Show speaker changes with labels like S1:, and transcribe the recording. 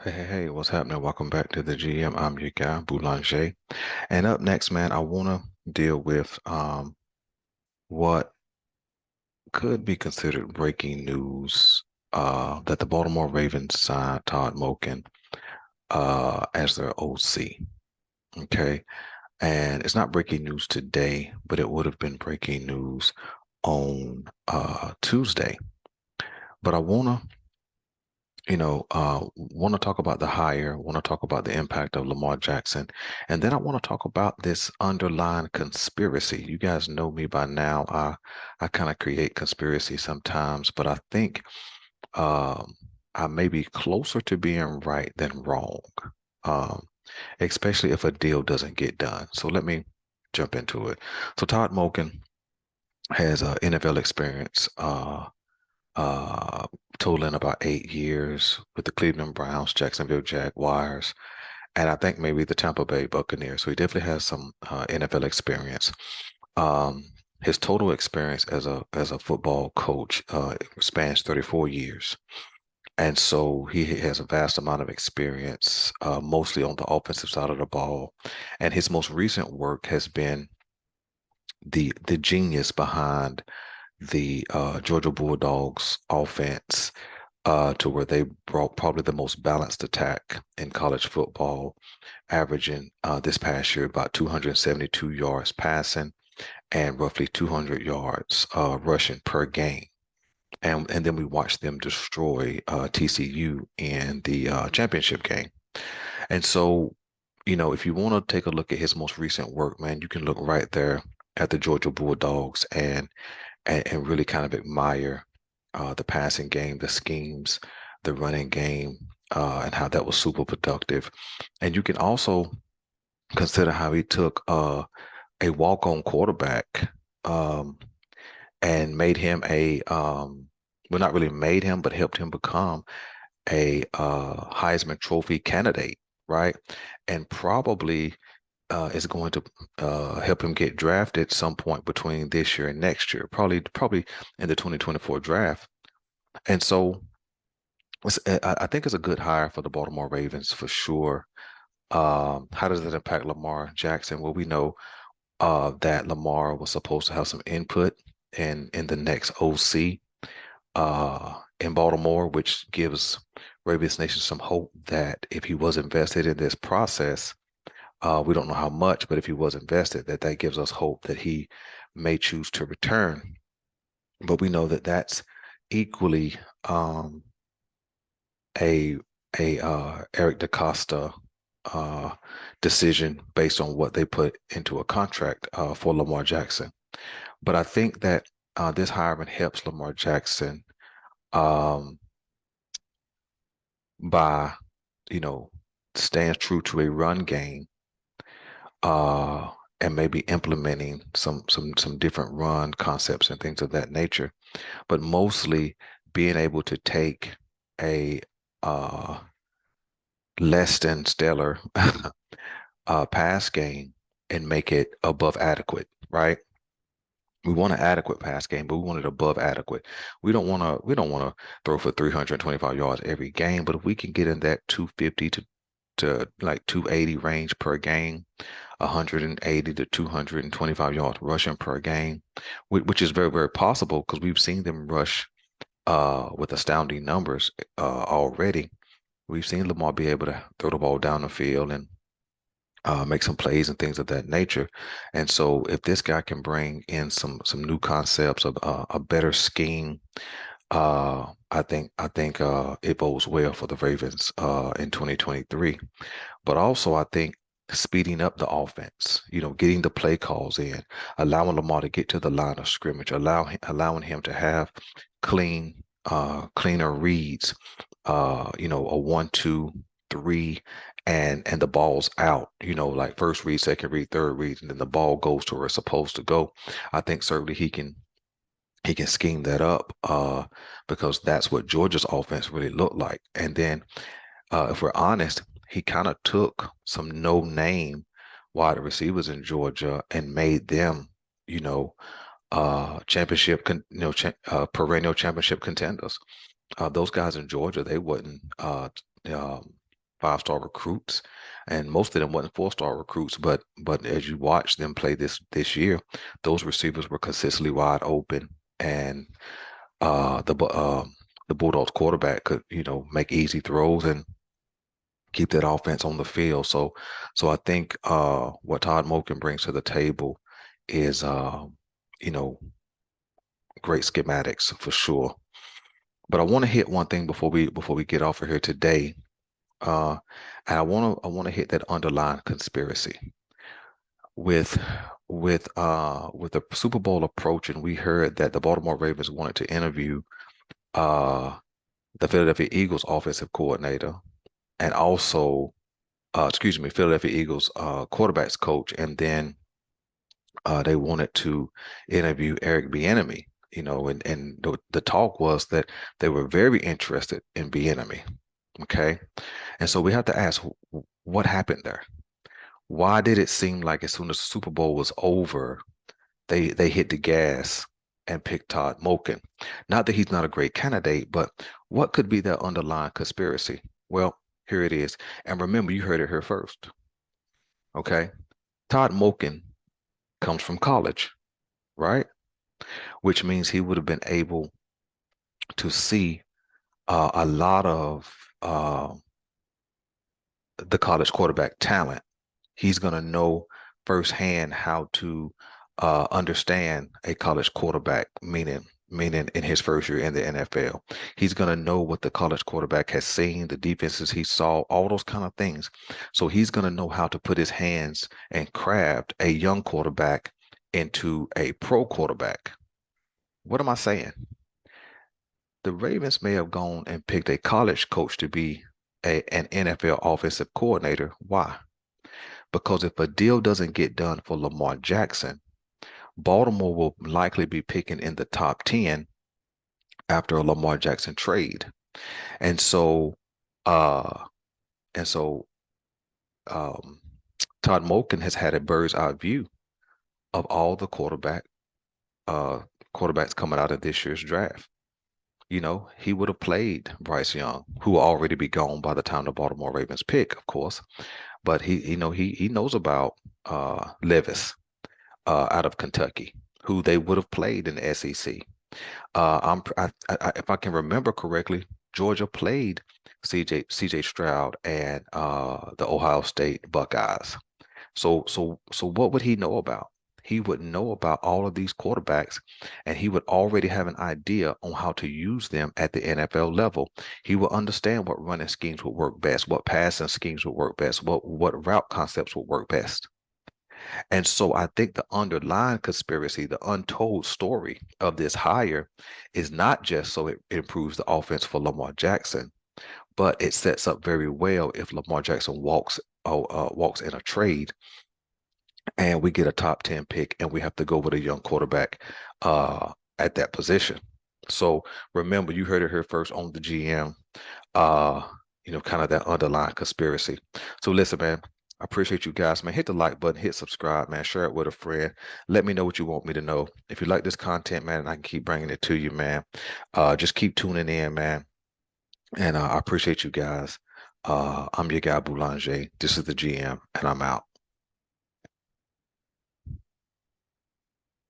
S1: Hey, what's happening? Welcome back to the GM. I'm your guy, Boulanger. And up next, man, I want to deal with what could be considered breaking news that the Baltimore Ravens signed Todd Moken as their OC. Okay. And it's not breaking news today, but it would have been breaking news on Tuesday. But I want to talk about the hire, want to talk about the impact of Lamar Jackson, and then I want to talk about this underlying conspiracy. You guys know me by now. I kind of create conspiracy sometimes, but I think um, I may be closer to being right than wrong, um, especially if a deal doesn't get done. So let me jump into it. So Todd Moken has NFL experience. Uh, Totaling about 8 years with the Cleveland Browns, Jacksonville Jaguars, and I think maybe the Tampa Bay Buccaneers. So he definitely has some NFL experience. Um, his total experience as a football coach spans 34 years. And so he has a vast amount of experience, mostly on the offensive side of the ball. And his most recent work has been the genius behind the Georgia Bulldogs offense to where they brought probably the most balanced attack in college football, averaging this past year about 272 yards passing and roughly 200 yards rushing per game. And then we watched them destroy TCU in the championship game. And so, if you want to take a look at his most recent work, man, you can look right there at the Georgia Bulldogs and really kind of admire the passing game, the schemes, the running game, and how that was super productive. And you can also consider how he took a walk-on quarterback um, and made him well, not really made him, but helped him become a Heisman Trophy candidate, right? And probably is going to help him get drafted some point between this year and next year, probably in the 2024 draft. And so I think it's a good hire for the Baltimore Ravens for sure. How does it impact Lamar Jackson? Well, we know that Lamar was supposed to have some input in the next OC in Baltimore, which gives Ravens Nation some hope that if he was invested in this process, we don't know how much, but if he was invested, that gives us hope that he may choose to return. But we know that that's equally a Eric DaCosta uh, decision based on what they put into a contract for Lamar Jackson. But I think that this hiring helps Lamar Jackson um, by, you know, staying true to a run game uh, and maybe implementing some different run concepts and things of that nature. But mostly being able to take a uh, less than stellar pass game and make it above adequate, right? We want an adequate pass game, but we want it above adequate. We don't want to throw for 325 yards every game, but if we can get in that 250 to like 280 range per game, 180 to 225 yards rushing per game, which is very, very possible because we've seen them rush with astounding numbers already. We've seen Lamar be able to throw the ball down the field and make some plays and things of that nature. And so, if this guy can bring in some new concepts of a better scheme, I think it bodes well for the Ravens in 2023. But also, I think speeding up the offense, getting the play calls in, allowing Lamar to get to the line of scrimmage, allowing him to have cleaner reads, a 1, 2, 3, and the ball's out, like first read, second read, third read, and then the ball goes to where it's supposed to go. I think certainly he can scheme that up because that's what Georgia's offense really looked like. And then if we're honest, he kind of took some no-name wide receivers in Georgia and made them, you know, perennial championship contenders. Those guys in Georgia, they wasn't, 5-star recruits, and most of them wasn't 4-star recruits. But as you watch them play this year, those receivers were consistently wide open, and the Bulldogs quarterback could make easy throws and keep that offense on the field. So I think what Todd Moken brings to the table is you know great schematics for sure. But I want to hit one thing before we get off of here today. Uh, and I want to hit that underlying conspiracy with with the Super Bowl approaching. We heard that the Baltimore Ravens wanted to interview uh the Philadelphia Eagles offensive coordinator and also excuse me, Philadelphia Eagles quarterbacks coach, and then they wanted to interview Eric Bieniemy. And the talk was that they were very interested in Bieniemy. Okay, and so we have to ask, what happened there? Why did it seem like as soon as the Super Bowl was over, they hit the gas and picked Todd Moken? Not that he's not a great candidate, but what could be that underlying conspiracy? Well, here it is. And remember, you heard it here first. Okay. Todd Moken comes from college, right? Which means he would have been able to see a lot of the college quarterback talent. He's going to know firsthand how to understand a college quarterback, meaning in his first year in the NFL. He's going to know what the college quarterback has seen, the defenses he saw, all those kind of things. So he's going to know how to put his hands and craft a young quarterback into a pro quarterback. What am I saying? The Ravens may have gone and picked a college coach to be an NFL offensive coordinator. Why? Because if a deal doesn't get done for Lamar Jackson, Baltimore will likely be picking in the top 10 after a Lamar Jackson trade. And so uh and so um Todd Moken has had a bird's eye view of all the uh quarterbacks coming out of this year's draft. He would have played Bryce Young, who will already be gone by the time the Baltimore Ravens pick, of course. But he knows about Levis out of Kentucky, who they would have played in the SEC. If I can remember correctly, Georgia played CJ Stroud and the Ohio State Buckeyes. So what would he know about? He would know about all of these quarterbacks, and he would already have an idea on how to use them at the NFL level. He will understand what running schemes would work best, what passing schemes would work best, what route concepts would work best. And so I think the underlying conspiracy, the untold story of this hire is not just so it improves the offense for Lamar Jackson, but it sets up very well if Lamar Jackson walks in a trade and we get a top 10 pick and we have to go with a young quarterback at that position. So remember, you heard it here first on the GM, kind of that underlying conspiracy. So listen, man, I appreciate you guys, man. Hit the like button, hit subscribe, man. Share it with a friend. Let me know what you want me to know. If you like this content, man, I can keep bringing it to you, man. Just keep tuning in, man. And I appreciate you guys. I'm your guy, Boulanger. This is the GM, and I'm out.